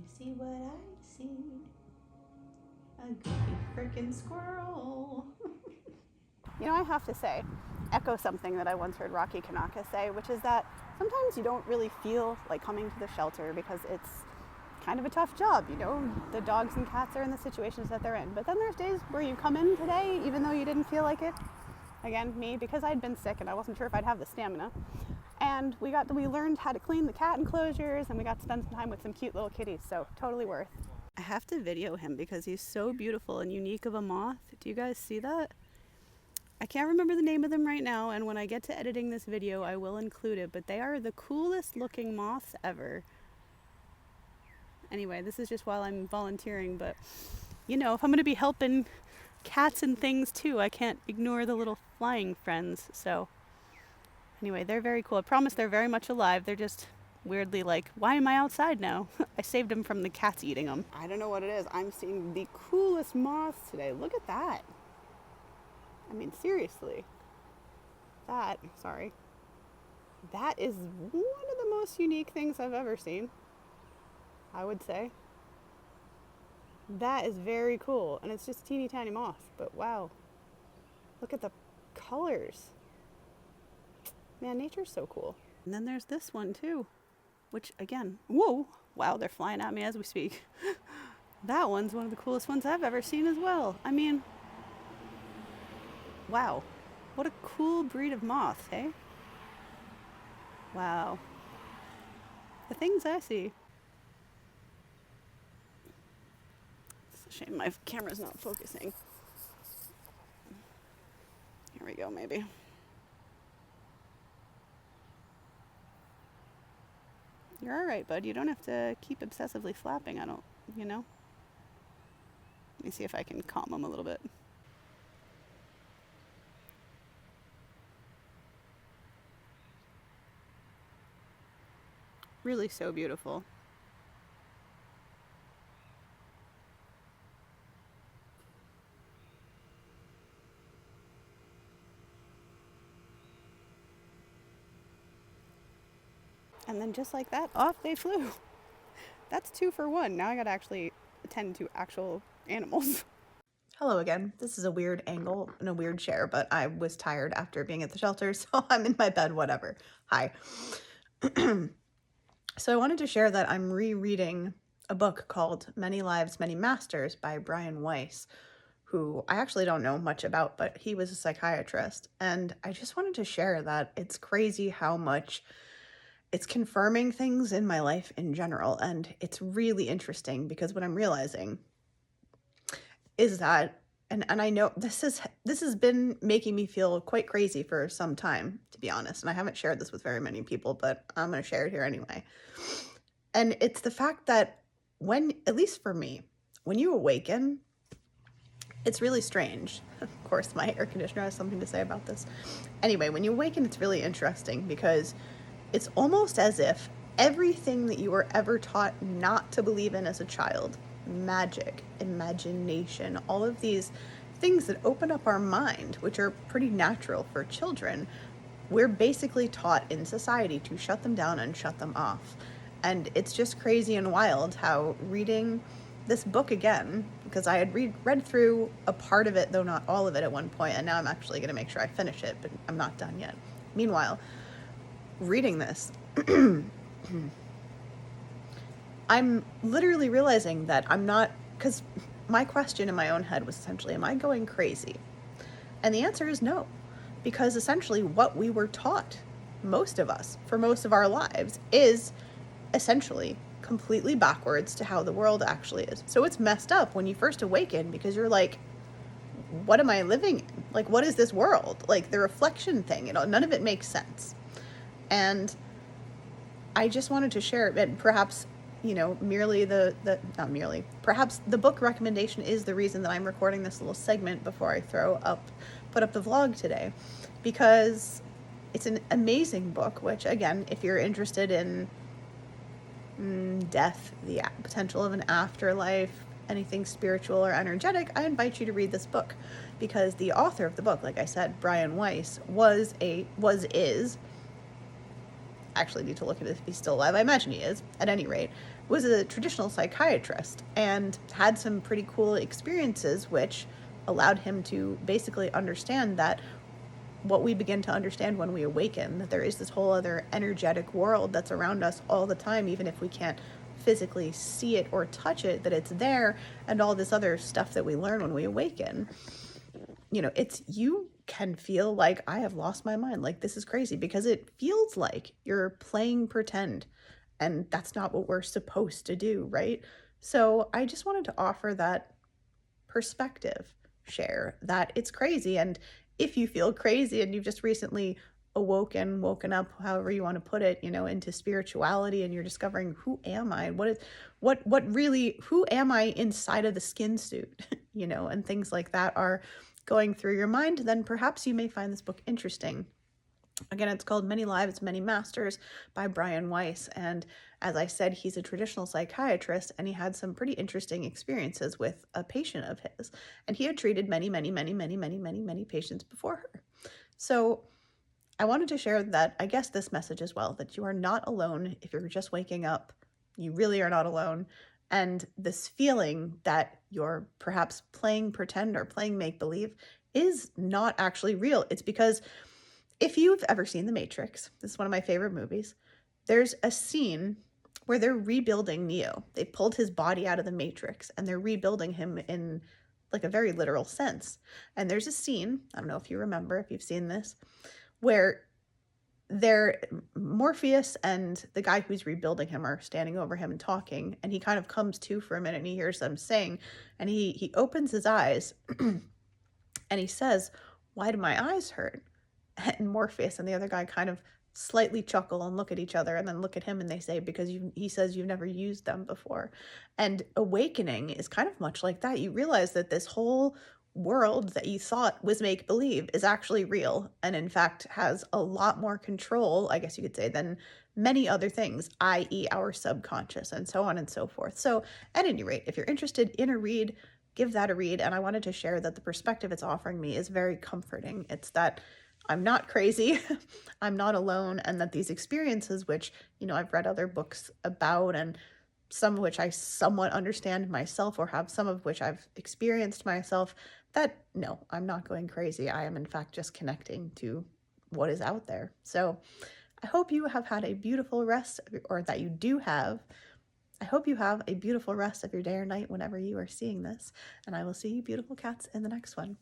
You see what I see? A goofy frickin' squirrel. You know, I have to say, echo something that I once heard Rocky Kanaka say, which is that sometimes you don't really feel like coming to the shelter because it's kind of a tough job, you know, the dogs and cats are in the situations that they're in. But then there's days where you come in today even though you didn't feel like it. Again, me, because I'd been sick and I wasn't sure if I'd have the stamina. And we learned how to clean the cat enclosures, and we got to spend some time with some cute little kitties, so totally worth. I have to video him because he's so beautiful and unique of a moth. Do you guys see that? I can't remember the name of them right now, and when I get to editing this video, I will include it, but they are the coolest looking moths ever. Anyway, this is just while I'm volunteering, but you know, if I'm going to be helping cats and things too, I can't ignore the little flying friends, so anyway, they're very cool. I promise they're very much alive. They're just weirdly like, why am I outside now? I saved them from the cats eating them. I don't know what it is. I'm seeing the coolest moths today. Look at that. I mean, seriously. That is one of the most unique things I've ever seen, I would say. That is very cool. And it's just a teeny tiny moth, but wow. Look at the colors. Man, nature's so cool. And then there's this one too, which again, whoa, wow, they're flying at me as we speak. That one's one of the coolest ones I've ever seen as well. I mean, wow, what a cool breed of moth, hey? Wow. The things I see. It's a shame my camera's not focusing. Here we go, maybe. You're all right, bud. You don't have to keep obsessively flapping, you know? Let me see if I can calm him a little bit. Really so beautiful. And then just like that, off they flew. That's 2 for 1. Now I gotta actually attend to actual animals. Hello again. This is a weird angle and a weird share, but I was tired after being at the shelter, so I'm in my bed, whatever. Hi. So I wanted to share that I'm rereading a book called Many Lives, Many Masters by Brian Weiss, who I actually don't know much about, but he was a psychiatrist. And I just wanted to share that it's crazy how much it's confirming things in my life in general. And it's really interesting because what I'm realizing is that, and I know this has been making me feel quite crazy for some time, to be honest. And I haven't shared this with very many people, but I'm going to share it here anyway. And it's the fact that when, at least for me, when you awaken, it's really strange. Of course, my air conditioner has something to say about this. Anyway, when you awaken, it's really interesting because it's almost as if everything that you were ever taught not to believe in as a child, magic, imagination, all of these things that open up our mind, which are pretty natural for children, we're basically taught in society to shut them down and shut them off. And it's just crazy and wild how reading this book again, because I had read through a part of it, though not all of it at one point, and now I'm actually going to make sure I finish it, but I'm not done yet. Meanwhile, reading this, I'm literally realizing that I'm not, because my question in my own head was essentially, am I going crazy? And the answer is no, because essentially what we were taught, most of us, for most of our lives, is essentially completely backwards to how the world actually is. So it's messed up when you first awaken because you're like, what am I living in? Like, what is this world? Like, the reflection thing, none of it makes sense. And I just wanted to share it, and perhaps, merely perhaps the book recommendation is the reason that I'm recording this little segment before I put up the vlog today, because it's an amazing book, which, again, if you're interested in death, the potential of an afterlife, anything spiritual or energetic, I invite you to read this book, because the author of the book, like I said, Brian Weiss, actually need to look at if he's still alive. I imagine he is, at any rate, was a traditional psychiatrist and had some pretty cool experiences which allowed him to basically understand that what we begin to understand when we awaken, that there is this whole other energetic world that's around us all the time, even if we can't physically see it or touch it, that it's there, and all this other stuff that we learn when we awaken. You can feel like, I have lost my mind, like this is crazy, because it feels like you're playing pretend, and that's not what we're supposed to do, right? So I just wanted to offer that perspective share that it's crazy. And if you feel crazy and you've just recently woken up, however you want to put it, into spirituality, and you're discovering, who am I? What really, who am I inside of the skin suit? And things like that are going through your mind, then perhaps you may find this book interesting. Again, it's called Many Lives, Many Masters by Brian Weiss. And as I said, he's a traditional psychiatrist, and he had some pretty interesting experiences with a patient of his. And he had treated many, many, many, many, many, many, many patients before her. So I wanted to share that, I guess, this message as well, that you are not alone if you're just waking up. You really are not alone. And this feeling that you're perhaps playing pretend or playing make-believe is not actually real. It's because if you've ever seen The Matrix, this is one of my favorite movies, there's a scene where they're rebuilding Neo. They pulled his body out of the Matrix, and they're rebuilding him in like a very literal sense. And there's a scene, I don't know if you remember, if you've seen this, where Morpheus and the guy who's rebuilding him are standing over him and talking, and he kind of comes to for a minute, and he hears them sing, and he opens his eyes and he says, "Why do my eyes hurt?" And Morpheus and the other guy kind of slightly chuckle and look at each other, and then look at him, and they say, because he says you've never used them before. And awakening is kind of much like that. You realize that this whole world that you thought was make-believe is actually real, and in fact has a lot more control, I guess you could say, than many other things, i.e. our subconscious, and so on and so forth. So at any rate, if you're interested in a read, give that a read. And I wanted to share that the perspective it's offering me is very comforting. It's that I'm not crazy, I'm not alone, and that these experiences, which, I've read other books about, and some of which I somewhat understand myself, or have some of which I've experienced myself, that no, I'm not going crazy. I am in fact just connecting to what is out there. So I hope you have had a beautiful rest, or that you do have. I hope you have a beautiful rest of your day or night whenever you are seeing this, and I will see you beautiful cats in the next one.